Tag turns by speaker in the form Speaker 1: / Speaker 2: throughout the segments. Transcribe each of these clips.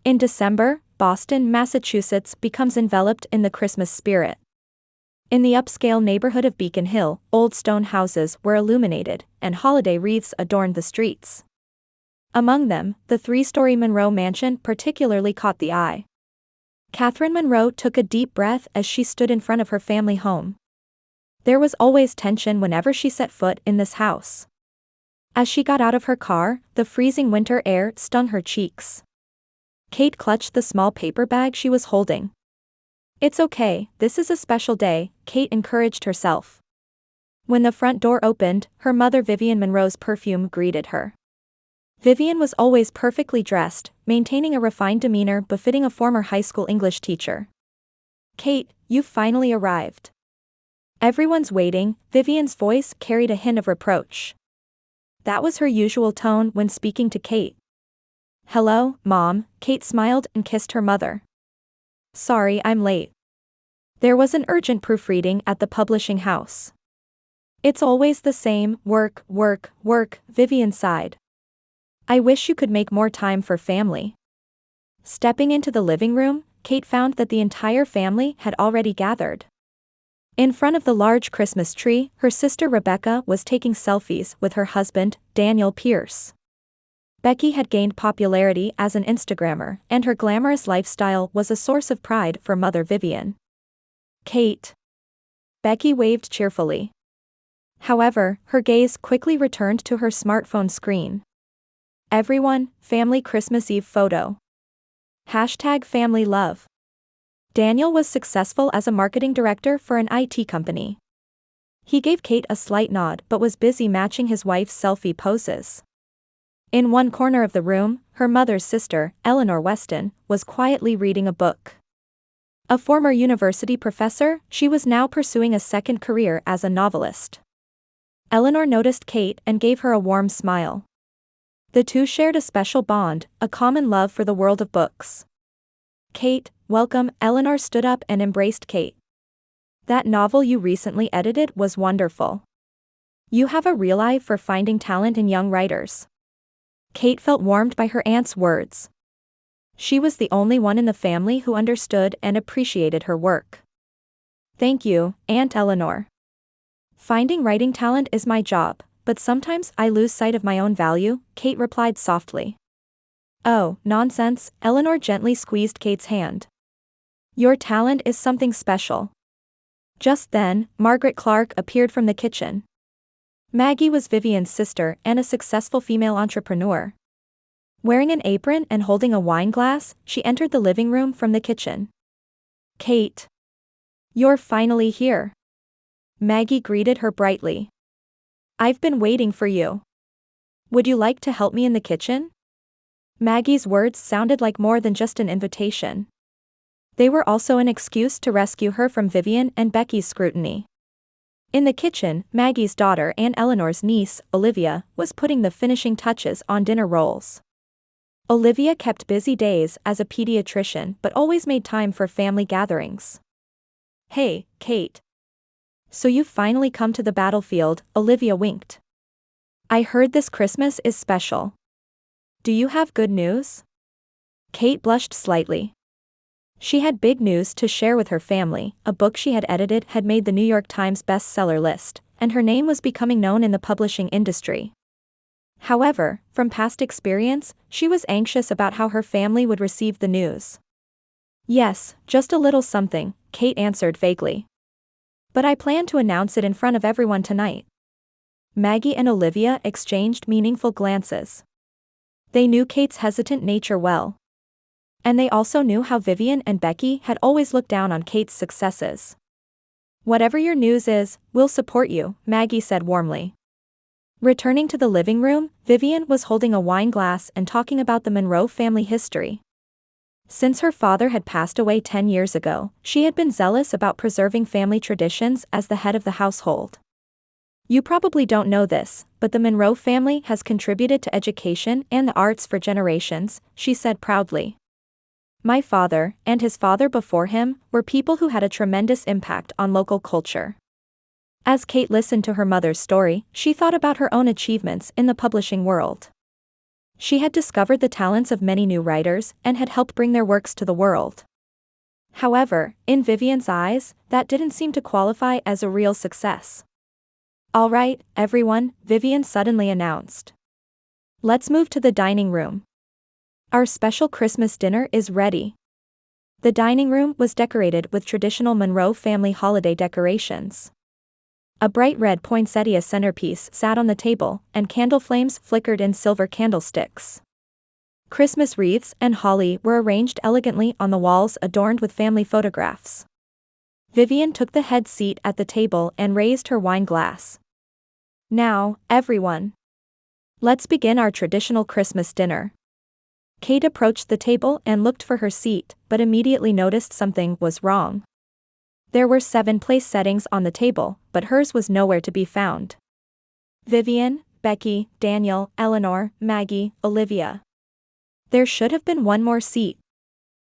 Speaker 1: In December, Boston, Massachusetts becomes enveloped in the Christmas spirit. In the upscale neighborhood of Beacon Hill, old stone houses were illuminated, and holiday wreaths adorned the streets. Among them, the three-story Monroe mansion particularly caught the eye. Catherine Monroe took a deep breath as she stood in front of her family home. There was always tension whenever she set foot in this house. As she got out of her car, the freezing winter air stung her cheeks. Kate clutched the small paper bag she was holding. "It's okay, this is a special day," Kate encouraged herself. When the front door opened, her mother Vivian Monroe's perfume greeted her. Vivian was always perfectly dressed, maintaining a refined demeanor befitting a former high school English teacher. "Kate, you've finally arrived." "Everyone's waiting," Vivian's voice carried a hint of reproach. That was her usual tone when speaking to Kate. "Hello, Mom," Kate smiled and kissed her mother. "Sorry I'm late." There was an urgent proofreading at the publishing house. "It's always the same, work, work, work," Vivian sighed. "I wish you could make more time for family." Stepping into the living room, Kate found that the entire family had already gathered. In front of the large Christmas tree, her sister Rebecca was taking selfies with her husband, Daniel Pierce. Becky had gained popularity as an Instagrammer, and her glamorous lifestyle was a source of pride for Mother Vivian. "Kate." Becky waved cheerfully. However, her gaze quickly returned to her smartphone screen. "Everyone, family Christmas Eve photo. #family love." Daniel was successful as a marketing director for an IT company. He gave Kate a slight nod but was busy matching his wife's selfie poses. In one corner of the room, her mother's sister, Eleanor Weston, was quietly reading a book. A former university professor, she was now pursuing a second career as a novelist. Eleanor noticed Kate and gave her a warm smile. The two shared a special bond, a common love for the world of books. "Kate, welcome," Eleanor stood up and embraced Kate. "That novel you recently edited was wonderful. You have a real eye for finding talent in young writers." Kate felt warmed by her aunt's words. She was the only one in the family who understood and appreciated her work. "Thank you, Aunt Eleanor. Finding writing talent is my job, but sometimes I lose sight of my own value," Kate replied softly. "Oh, nonsense," Eleanor gently squeezed Kate's hand. "Your talent is something special." Just then, Margaret Clark appeared from the kitchen. Maggie was Vivian's sister and a successful female entrepreneur. Wearing an apron and holding a wine glass, she entered the living room from the kitchen. "Kate. You're finally here." Maggie greeted her brightly. "I've been waiting for you. Would you like to help me in the kitchen?" Maggie's words sounded like more than just an invitation. They were also an excuse to rescue her from Vivian and Becky's scrutiny. In the kitchen, Maggie's daughter and Eleanor's niece, Olivia, was putting the finishing touches on dinner rolls. Olivia kept busy days as a pediatrician but always made time for family gatherings. "Hey, Kate. So you've finally come to the battlefield," Olivia winked. "I heard this Christmas is special. Do you have good news?" Kate blushed slightly. She had big news to share with her family. A book she had edited had made the New York Times bestseller list, and her name was becoming known in the publishing industry. However, from past experience, she was anxious about how her family would receive the news. "Yes, just a little something," Kate answered vaguely. "But I plan to announce it in front of everyone tonight." Maggie and Olivia exchanged meaningful glances. They knew Kate's hesitant nature well. And they also knew how Vivian and Becky had always looked down on Kate's successes. "Whatever your news is, we'll support you," Maggie said warmly. Returning to the living room, Vivian was holding a wine glass and talking about the Monroe family history. Since her father had passed away 10 years ago, she had been zealous about preserving family traditions as the head of the household. "You probably don't know this, but the Monroe family has contributed to education and the arts for generations," she said proudly. "My father, and his father before him, were people who had a tremendous impact on local culture." As Kate listened to her mother's story, she thought about her own achievements in the publishing world. She had discovered the talents of many new writers and had helped bring their works to the world. However, in Vivian's eyes, that didn't seem to qualify as a real success. "All right, everyone," Vivian suddenly announced. "Let's move to the dining room. Our special Christmas dinner is ready." The dining room was decorated with traditional Monroe family holiday decorations. A bright red poinsettia centerpiece sat on the table, and candle flames flickered in silver candlesticks. Christmas wreaths and holly were arranged elegantly on the walls adorned with family photographs. Vivian took the head seat at the table and raised her wine glass. "Now, everyone. Let's begin our traditional Christmas dinner." Kate approached the table and looked for her seat, but immediately noticed something was wrong. There were 7 place settings on the table, but hers was nowhere to be found. Vivian, Becky, Daniel, Eleanor, Maggie, Olivia. There should have been one more seat.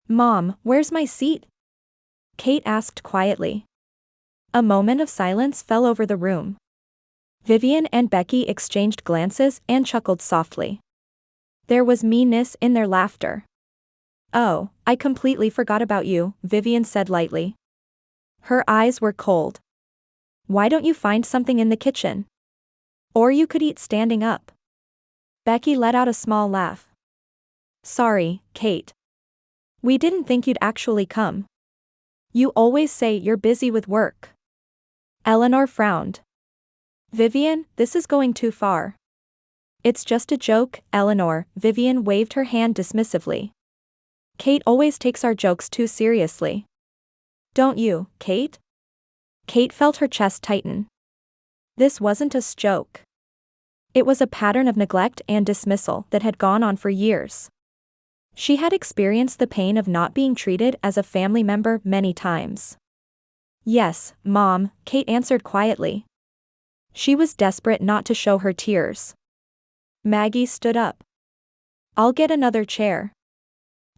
Speaker 1: "Mom, where's my seat?" Kate asked quietly. A moment of silence fell over the room. Vivian and Becky exchanged glances and chuckled softly. There was meanness in their laughter. "Oh, I completely forgot about you," Vivian said lightly. Her eyes were cold. "Why don't you find something in the kitchen? Or you could eat standing up." Becky let out a small laugh. "Sorry, Kate. We didn't think you'd actually come. You always say you're busy with work." Eleanor frowned. "Vivian, this is going too far." "It's just a joke, Eleanor," Vivian waved her hand dismissively. "Kate always takes our jokes too seriously. Don't you, Kate?" Kate felt her chest tighten. This wasn't a joke. It was a pattern of neglect and dismissal that had gone on for years. She had experienced the pain of not being treated as a family member many times. "Yes, Mom," Kate answered quietly. She was desperate not to show her tears. Maggie stood up. "I'll get another chair."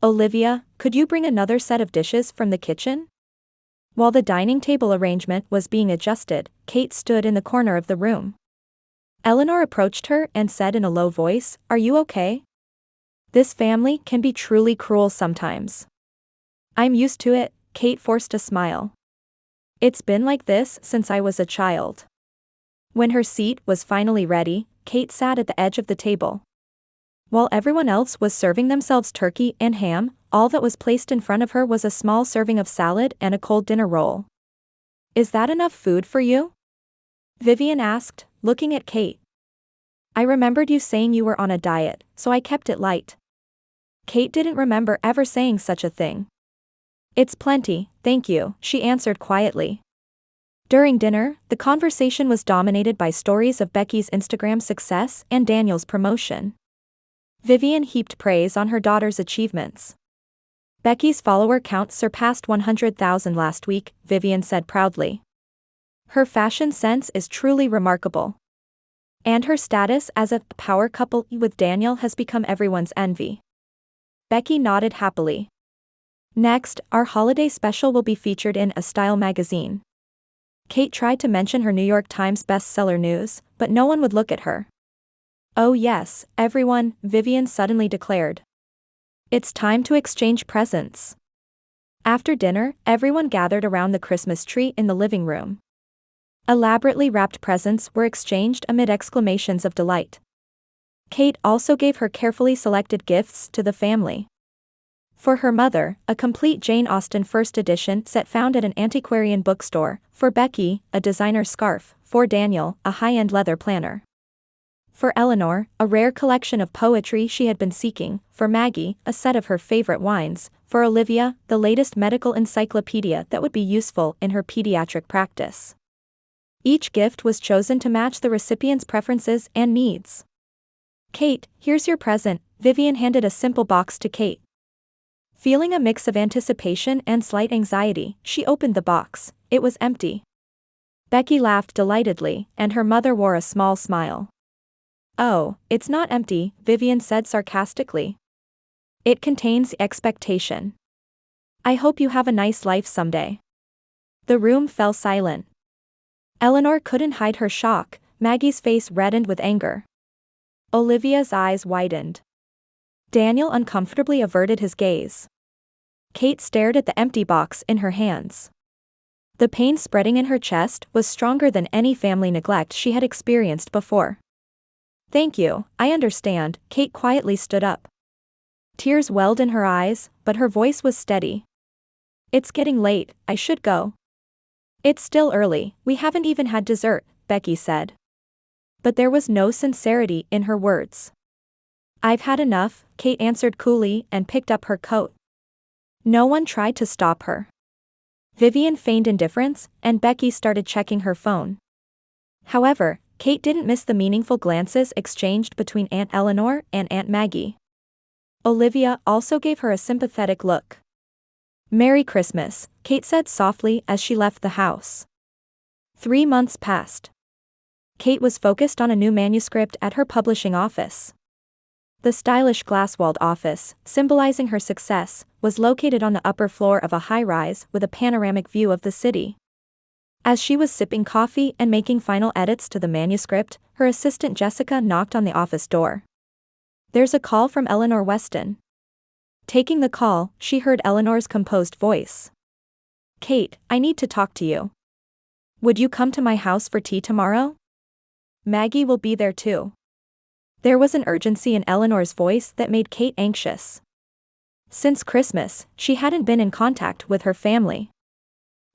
Speaker 1: "Olivia, could you bring another set of dishes from the kitchen?" While the dining table arrangement was being adjusted, Kate stood in the corner of the room. Eleanor approached her and said in a low voice, "Are you okay? This family can be truly cruel sometimes." "I'm used to it," Kate forced a smile. "It's been like this since I was a child." When her seat was finally ready, Kate sat at the edge of the table. While everyone else was serving themselves turkey and ham, all that was placed in front of her was a small serving of salad and a cold dinner roll. "Is that enough food for you?" Vivian asked, looking at Kate. "I remembered you saying you were on a diet, so I kept it light." Kate didn't remember ever saying such a thing. "It's plenty, thank you," she answered quietly. During dinner, the conversation was dominated by stories of Becky's Instagram success and Daniel's promotion. Vivian heaped praise on her daughter's achievements. "Becky's follower count surpassed 100,000 last week," Vivian said proudly. "Her fashion sense is truly remarkable. And her status as a power couple with Daniel has become everyone's envy." Becky nodded happily. "Next, our holiday special will be featured in a style magazine." Kate tried to mention her New York Times bestseller news, but no one would look at her. "Oh yes, everyone," Vivian suddenly declared. "It's time to exchange presents." After dinner, everyone gathered around the Christmas tree in the living room. Elaborately wrapped presents were exchanged amid exclamations of delight. Kate also gave her carefully selected gifts to the family. For her mother, a complete Jane Austen first edition set found at an antiquarian bookstore; for Becky, a designer scarf; for Daniel, a high-end leather planner. For Eleanor, a rare collection of poetry she had been seeking; for Maggie, a set of her favorite wines; for Olivia, the latest medical encyclopedia that would be useful in her pediatric practice. Each gift was chosen to match the recipient's preferences and needs. "Kate, here's your present," Vivian handed a simple box to Kate. Feeling a mix of anticipation and slight anxiety, she opened the box. It was empty. Becky laughed delightedly, and her mother wore a small smile. "Oh, it's not empty," Vivian said sarcastically. "It contains expectation. I hope you have a nice life someday." The room fell silent. Eleanor couldn't hide her shock. Maggie's face reddened with anger. Olivia's eyes widened. Daniel uncomfortably averted his gaze. Kate stared at the empty box in her hands. The pain spreading in her chest was stronger than any family neglect she had experienced before. "Thank you, I understand." Kate quietly stood up. Tears welled in her eyes, but her voice was steady. "It's getting late, I should go." "It's still early, we haven't even had dessert," Becky said. But there was no sincerity in her words. "I've had enough," Kate answered coolly and picked up her coat. No one tried to stop her. Vivian feigned indifference, and Becky started checking her phone. However, Kate didn't miss the meaningful glances exchanged between Aunt Eleanor and Aunt Maggie. Olivia also gave her a sympathetic look. "Merry Christmas," Kate said softly as she left the house. 3 months passed. Kate was focused on a new manuscript at her publishing office. The stylish glass-walled office, symbolizing her success, was located on the upper floor of a high-rise with a panoramic view of the city. As she was sipping coffee and making final edits to the manuscript, her assistant Jessica knocked on the office door. "There's a call from Eleanor Weston." Taking the call, she heard Eleanor's composed voice. "Kate, I need to talk to you. Would you come to my house for tea tomorrow? Maggie will be there too." There was an urgency in Eleanor's voice that made Kate anxious. Since Christmas, she hadn't been in contact with her family.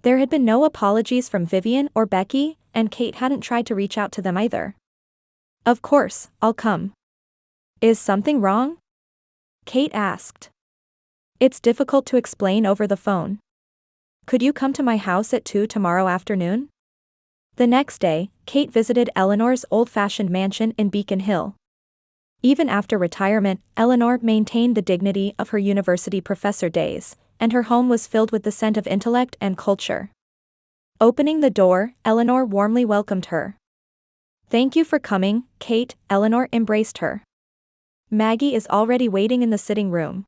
Speaker 1: There had been no apologies from Vivian or Becky, and Kate hadn't tried to reach out to them either. "Of course, I'll come." "Is something wrong?" Kate asked. "It's difficult to explain over the phone. Could you come to my house at 2 tomorrow afternoon?" The next day, Kate visited Eleanor's old-fashioned mansion in Beacon Hill. Even after retirement, Eleanor maintained the dignity of her university professor days, and her home was filled with the scent of intellect and culture. Opening the door, Eleanor warmly welcomed her. "Thank you for coming, Kate." Eleanor embraced her. "Maggie is already waiting in the sitting room."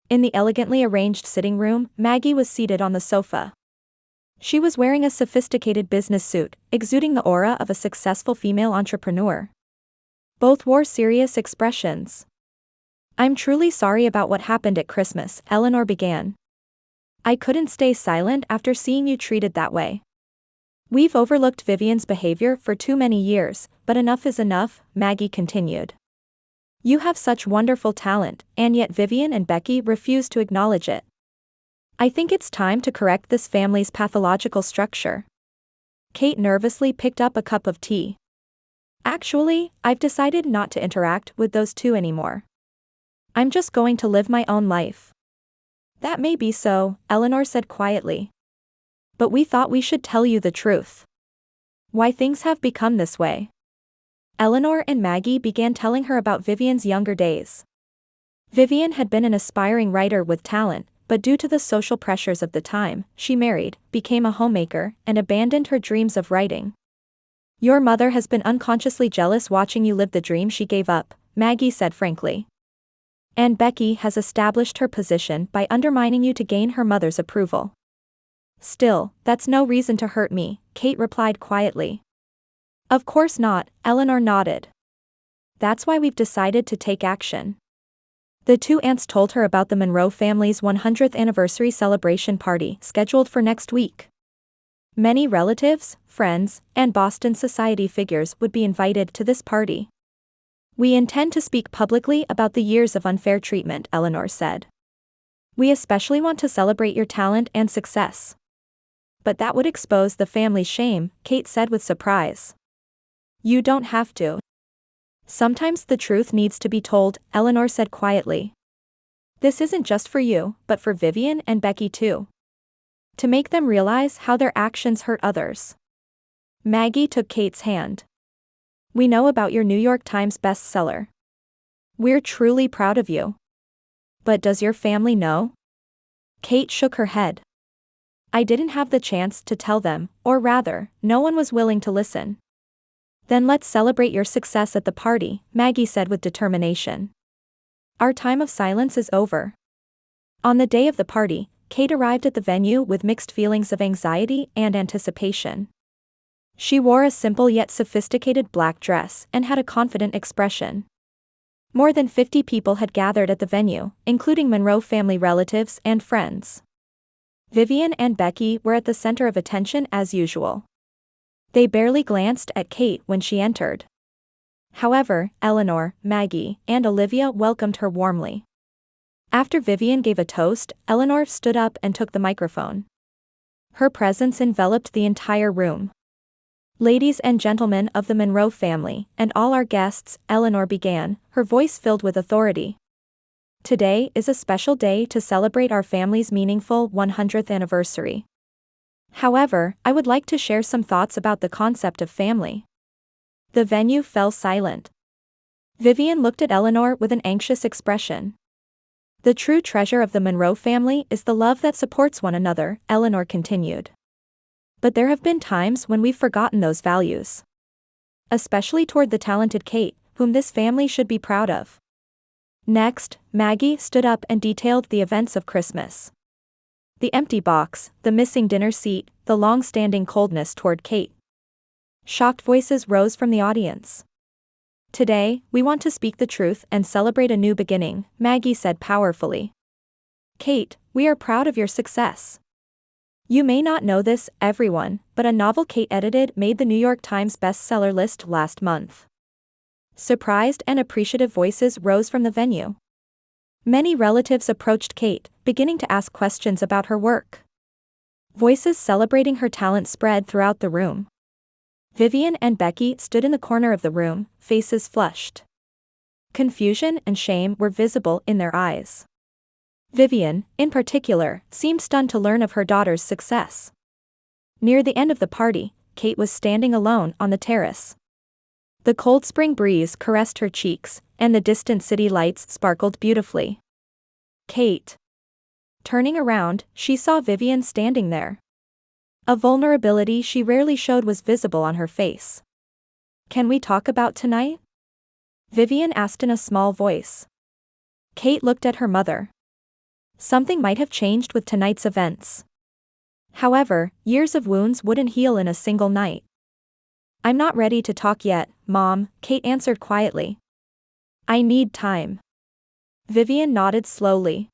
Speaker 1: In the elegantly arranged sitting room, Maggie was seated on the sofa. She was wearing a sophisticated business suit, exuding the aura of a successful female entrepreneur. Both wore serious expressions. "I'm truly sorry about what happened at Christmas," Eleanor began. "I couldn't stay silent after seeing you treated that way. We've overlooked Vivian's behavior for too many years, but enough is enough," Maggie continued. "You have such wonderful talent, and yet Vivian and Becky refuse to acknowledge it. I think it's time to correct this family's pathological structure." Kate nervously picked up a cup of tea. "Actually, I've decided not to interact with those two anymore. I'm just going to live my own life." "That may be so," Eleanor said quietly. "But we thought we should tell you the truth. Why things have become this way." Eleanor and Maggie began telling her about Vivian's younger days. Vivian had been an aspiring writer with talent, but due to the social pressures of the time, she married, became a homemaker, and abandoned her dreams of writing. "Your mother has been unconsciously jealous watching you live the dream she gave up," Maggie said frankly. "And Becky has established her position by undermining you to gain her mother's approval." "Still, that's no reason to hurt me," Kate replied quietly. "Of course not," Eleanor nodded. "That's why we've decided to take action." The two aunts told her about the Monroe family's 100th anniversary celebration party scheduled for next week. Many relatives, friends, and Boston society figures would be invited to this party. "We intend to speak publicly about the years of unfair treatment," Eleanor said. "We especially want to celebrate your talent and success." "But that would expose the family's shame," Kate said with surprise. "You don't have to. Sometimes the truth needs to be told," Eleanor said quietly. "This isn't just for you, but for Vivian and Becky too. To make them realize how their actions hurt others." Maggie took Kate's hand. "We know about your New York Times bestseller. We're truly proud of you. But does your family know?" Kate shook her head. "I didn't have the chance to tell them, or rather, no one was willing to listen." "Then let's celebrate your success at the party," Maggie said with determination. "Our time of silence is over." On the day of the party, Kate arrived at the venue with mixed feelings of anxiety and anticipation. She wore a simple yet sophisticated black dress and had a confident expression. More than 50 people had gathered at the venue, including Monroe family relatives and friends. Vivian and Becky were at the center of attention as usual. They barely glanced at Kate when she entered. However, Eleanor, Maggie, and Olivia welcomed her warmly. After Vivian gave a toast, Eleanor stood up and took the microphone. Her presence enveloped the entire room. "Ladies and gentlemen of the Monroe family, and all our guests," Eleanor began, her voice filled with authority. "Today is a special day to celebrate our family's meaningful 100th anniversary. However, I would like to share some thoughts about the concept of family." The venue fell silent. Vivian looked at Eleanor with an anxious expression. "The true treasure of the Monroe family is the love that supports one another," Eleanor continued. "But there have been times when we've forgotten those values. Especially toward the talented Kate, whom this family should be proud of." Next, Maggie stood up and detailed the events of Christmas. The empty box, the missing dinner seat, the long-standing coldness toward Kate. Shocked voices rose from the audience. "Today, we want to speak the truth and celebrate a new beginning," Maggie said powerfully. "Kate, we are proud of your success. You may not know this, everyone, but a novel Kate edited made the New York Times bestseller list last month." Surprised and appreciative voices rose from the venue. Many relatives approached Kate, beginning to ask questions about her work. Voices celebrating her talent spread throughout the room. Vivian and Becky stood in the corner of the room, faces flushed. Confusion and shame were visible in their eyes. Vivian, in particular, seemed stunned to learn of her daughter's success. Near the end of the party, Kate was standing alone on the terrace. The cold spring breeze caressed her cheeks, and the distant city lights sparkled beautifully. "Kate." Turning around, she saw Vivian standing there. A vulnerability she rarely showed was visible on her face. "Can we talk about tonight?" Vivian asked in a small voice. Kate looked at her mother. Something might have changed with tonight's events. However, years of wounds wouldn't heal in a single night. "I'm not ready to talk yet, Mom," Kate answered quietly. "I need time." Vivian nodded slowly.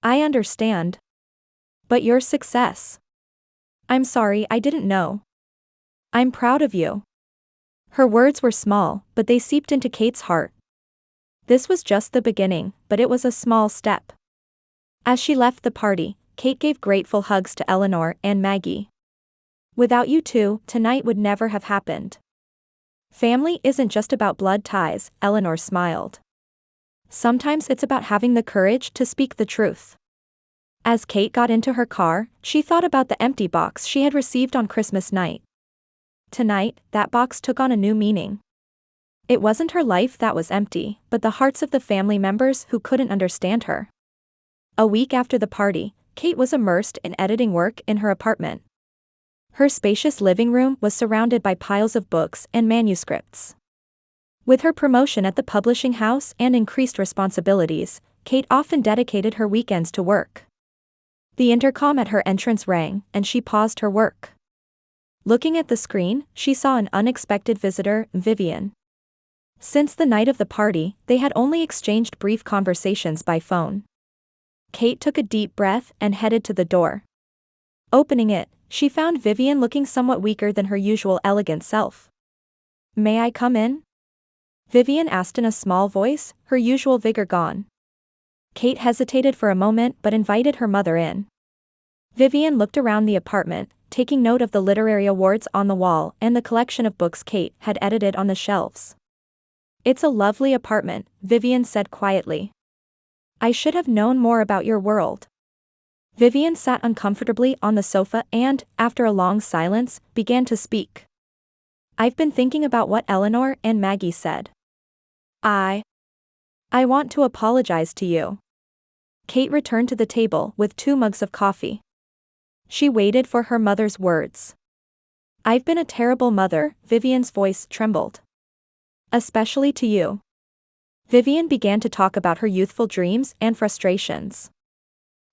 Speaker 1: "I understand. But your success. I'm sorry I didn't know. I'm proud of you." Her words were small, but they seeped into Kate's heart. This was just the beginning, but it was a small step. As she left the party, Kate gave grateful hugs to Eleanor and Maggie. "Without you two, tonight would never have happened." "Family isn't just about blood ties," Eleanor smiled. "Sometimes it's about having the courage to speak the truth." As Kate got into her car, she thought about the empty box she had received on Christmas night. Tonight, that box took on a new meaning. It wasn't her life that was empty, but the hearts of the family members who couldn't understand her. A week after the party, Kate was immersed in editing work in her apartment. Her spacious living room was surrounded by piles of books and manuscripts. With her promotion at the publishing house and increased responsibilities, Kate often dedicated her weekends to work. The intercom at her entrance rang, and she paused her work. Looking at the screen, she saw an unexpected visitor, Vivian. Since the night of the party, they had only exchanged brief conversations by phone. Kate took a deep breath and headed to the door. Opening it, she found Vivian looking somewhat weaker than her usual elegant self. "May I come in?" Vivian asked in a small voice, her usual vigor gone. Kate hesitated for a moment but invited her mother in. Vivian looked around the apartment, taking note of the literary awards on the wall and the collection of books Kate had edited on the shelves. "It's a lovely apartment," Vivian said quietly. "I should have known more about your world." Vivian sat uncomfortably on the sofa and, after a long silence, began to speak. "I've been thinking about what Eleanor and Maggie said. I want to apologize to you." Kate returned to the table with 2 mugs of coffee. She waited for her mother's words. "I've been a terrible mother," Vivian's voice trembled. "Especially to you." Vivian began to talk about her youthful dreams and frustrations.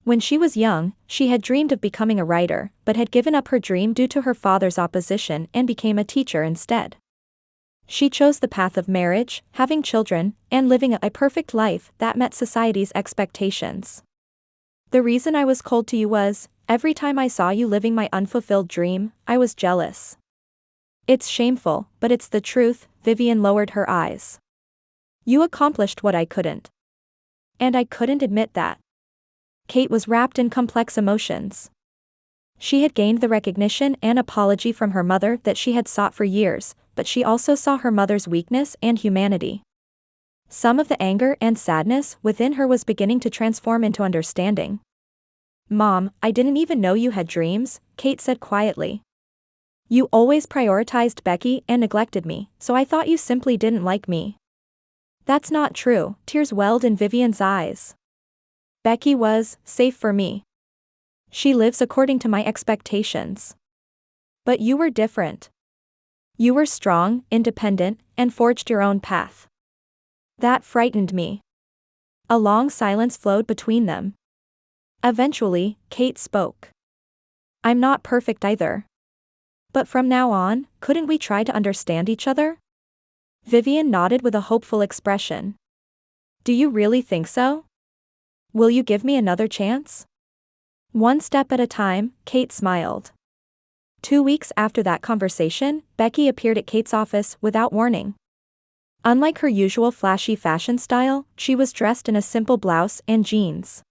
Speaker 1: When she was young, she had dreamed of becoming a writer, but had given up her dream due to her father's opposition and became a teacher instead. She chose the path of marriage, having children, and living a perfect life that met society's expectations. The reason I was cold to you was, every time I saw you living my unfulfilled dream, I was jealous. It's shameful, but it's the truth. Vivian lowered her eyes. You accomplished what I couldn't. And I couldn't admit that. Kate was wrapped in complex emotions. She had gained the recognition and apology from her mother that she had sought for years, but she also saw her mother's weakness and humanity. Some of the anger and sadness within her was beginning to transform into understanding. Mom, I didn't even know you had dreams, Kate said quietly. You always prioritized Becky and neglected me, so I thought you simply didn't like me. That's not true, tears welled in Vivian's eyes. Becky was safe for me. She lives according to my expectations. But you were different. You were strong, independent, and forged your own path. That frightened me. A long silence flowed between them. Eventually, Kate spoke. I'm not perfect either. But from now on, couldn't we try to understand each other? Vivian nodded with a hopeful expression. Do you really think so? Will you give me another chance? One step at a time, Kate smiled. 2 weeks after that conversation, Becky appeared at Kate's office without warning. Unlike her usual flashy fashion style, she was dressed in a simple blouse and jeans.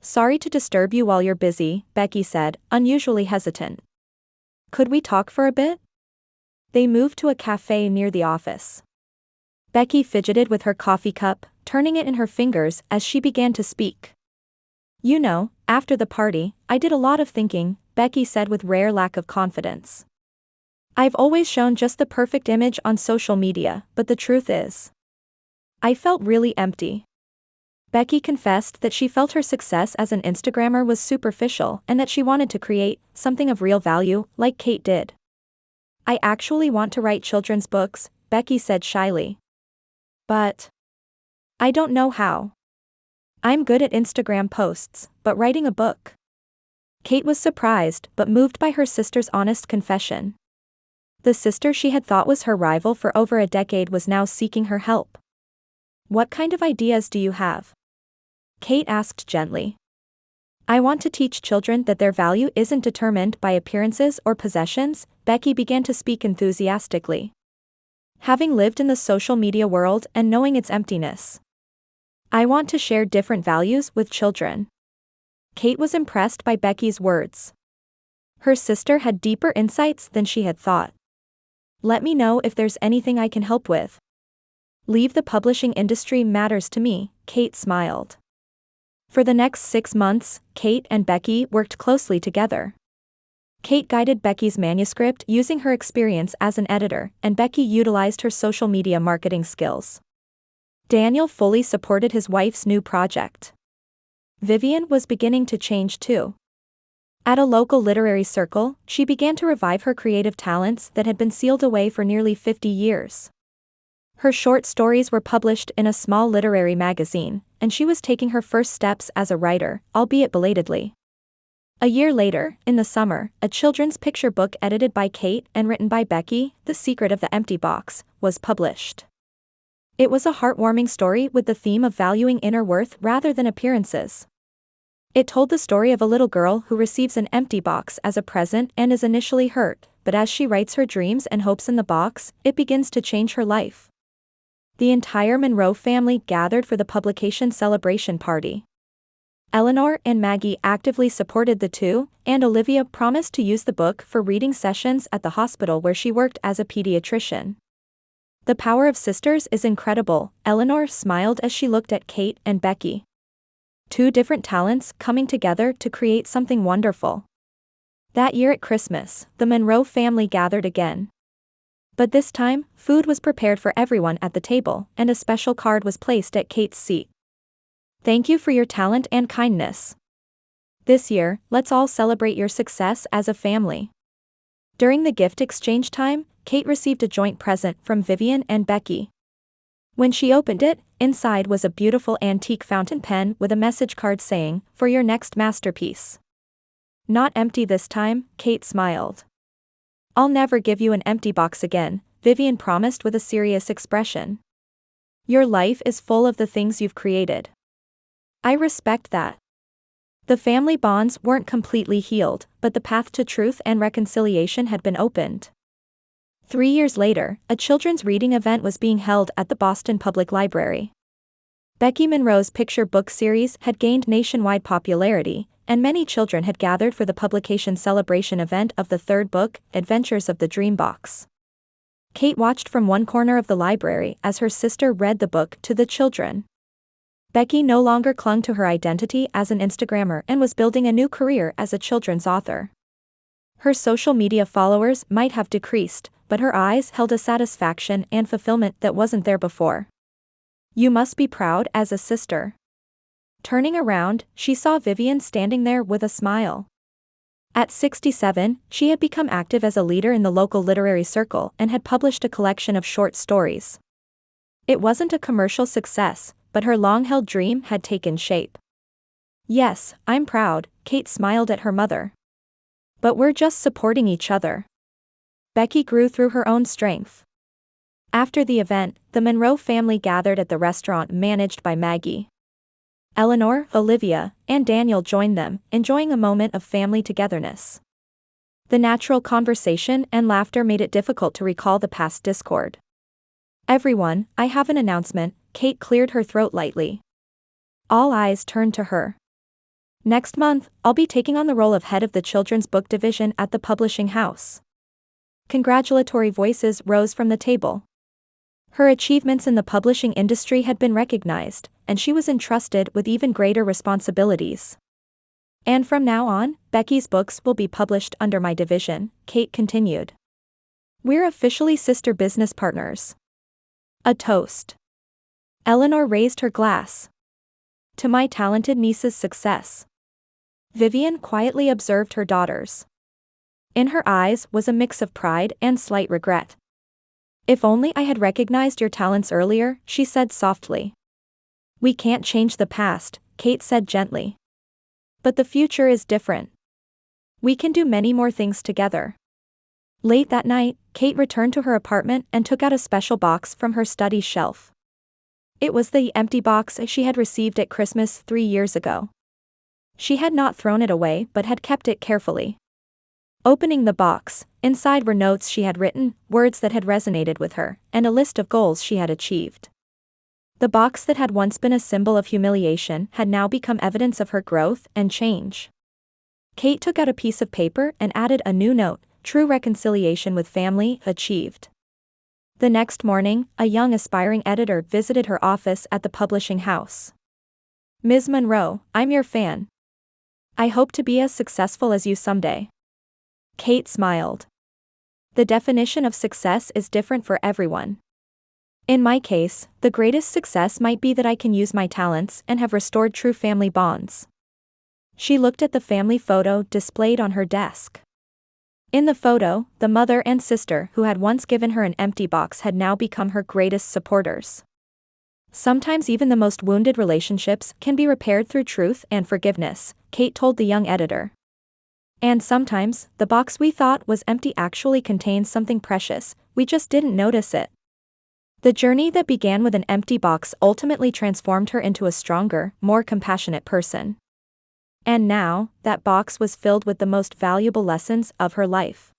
Speaker 1: Sorry to disturb you while you're busy, Becky said, unusually hesitant. Could we talk for a bit? They moved to a cafe near the office. Becky fidgeted with her coffee cup, turning it in her fingers as she began to speak. You know, after the party, I did a lot of thinking, Becky said with rare lack of confidence. I've always shown just the perfect image on social media, but the truth is, I felt really empty. Becky confessed that she felt her success as an Instagrammer was superficial and that she wanted to create something of real value, like Kate did. I actually want to write children's books, Becky said shyly. But I don't know how. I'm good at Instagram posts, but writing a book. Kate was surprised but moved by her sister's honest confession. The sister she had thought was her rival for over a decade was now seeking her help. What kind of ideas do you have? Kate asked gently. I want to teach children that their value isn't determined by appearances or possessions, Becky began to speak enthusiastically. Having lived in the social media world and knowing its emptiness, I want to share different values with children. Kate was impressed by Becky's words. Her sister had deeper insights than she had thought. Let me know if there's anything I can help with. Leave the publishing industry matters to me, Kate smiled. For the next 6 months, Kate and Becky worked closely together. Kate guided Becky's manuscript using her experience as an editor, and Becky utilized her social media marketing skills. Daniel fully supported his wife's new project. Vivian was beginning to change too. At a local literary circle, she began to revive her creative talents that had been sealed away for nearly 50 years. Her short stories were published in a small literary magazine, and she was taking her first steps as a writer, albeit belatedly. A year later, in the summer, a children's picture book edited by Kate and written by Becky, The Secret of the Empty Box, was published. It was a heartwarming story with the theme of valuing inner worth rather than appearances. It told the story of a little girl who receives an empty box as a present and is initially hurt, but as she writes her dreams and hopes in the box, it begins to change her life. The entire Monroe family gathered for the publication celebration party. Eleanor and Maggie actively supported the two, and Olivia promised to use the book for reading sessions at the hospital where she worked as a pediatrician. The power of sisters is incredible, Eleanor smiled as she looked at Kate and Becky. 2 different talents coming together to create something wonderful. That year at Christmas, the Monroe family gathered again. But this time, food was prepared for everyone at the table, and a special card was placed at Kate's seat. Thank you for your talent and kindness. This year, let's all celebrate your success as a family. During the gift exchange time, Kate received a joint present from Vivian and Becky. When she opened it, inside was a beautiful antique fountain pen with a message card saying, "For your next masterpiece." Not empty this time, Kate smiled. I'll never give you an empty box again, Vivian promised with a serious expression. Your life is full of the things you've created. I respect that. The family bonds weren't completely healed, but the path to truth and reconciliation had been opened. 3 years later, a children's reading event was being held at the Boston Public Library. Becky Monroe's picture book series had gained nationwide popularity, and many children had gathered for the publication celebration event of the third book, Adventures of the Dream Box. Kate watched from one corner of the library as her sister read the book to the children. Becky no longer clung to her identity as an Instagrammer and was building a new career as a children's author. Her social media followers might have decreased, but her eyes held a satisfaction and fulfillment that wasn't there before. You must be proud as a sister. Turning around, she saw Vivian standing there with a smile. At 67, she had become active as a leader in the local literary circle and had published a collection of short stories. It wasn't a commercial success, but her long-held dream had taken shape. Yes, I'm proud, Kate smiled at her mother. But we're just supporting each other. Becky grew through her own strength. After the event, the Monroe family gathered at the restaurant managed by Maggie. Eleanor, Olivia, and Daniel joined them, enjoying a moment of family togetherness. The natural conversation and laughter made it difficult to recall the past discord. Everyone, I have an announcement, Kate cleared her throat lightly. All eyes turned to her. Next month, I'll be taking on the role of head of the children's book division at the publishing house. Congratulatory voices rose from the table. Her achievements in the publishing industry had been recognized, and she was entrusted with even greater responsibilities. And from now on, Becky's books will be published under my division, Kate continued. We're officially sister business partners. A toast. Eleanor raised her glass. To my talented niece's success. Vivian quietly observed her daughters. In her eyes was a mix of pride and slight regret. If only I had recognized your talents earlier, she said softly. We can't change the past, Kate said gently. But the future is different. We can do many more things together. Late that night, Kate returned to her apartment and took out a special box from her study shelf. It was the empty box she had received at Christmas 3 years ago. She had not thrown it away but had kept it carefully. Opening the box, inside were notes she had written, words that had resonated with her, and a list of goals she had achieved. The box that had once been a symbol of humiliation had now become evidence of her growth and change. Kate took out a piece of paper and added a new note, true reconciliation with family achieved. The next morning, a young aspiring editor visited her office at the publishing house. Ms. Monroe, I'm your fan. I hope to be as successful as you someday. Kate smiled. The definition of success is different for everyone. In my case, the greatest success might be that I can use my talents and have restored true family bonds. She looked at the family photo displayed on her desk. In the photo, the mother and sister who had once given her an empty box had now become her greatest supporters. Sometimes even the most wounded relationships can be repaired through truth and forgiveness, Kate told the young editor. And sometimes, the box we thought was empty actually contains something precious, we just didn't notice it. The journey that began with an empty box ultimately transformed her into a stronger, more compassionate person. And now, that box was filled with the most valuable lessons of her life.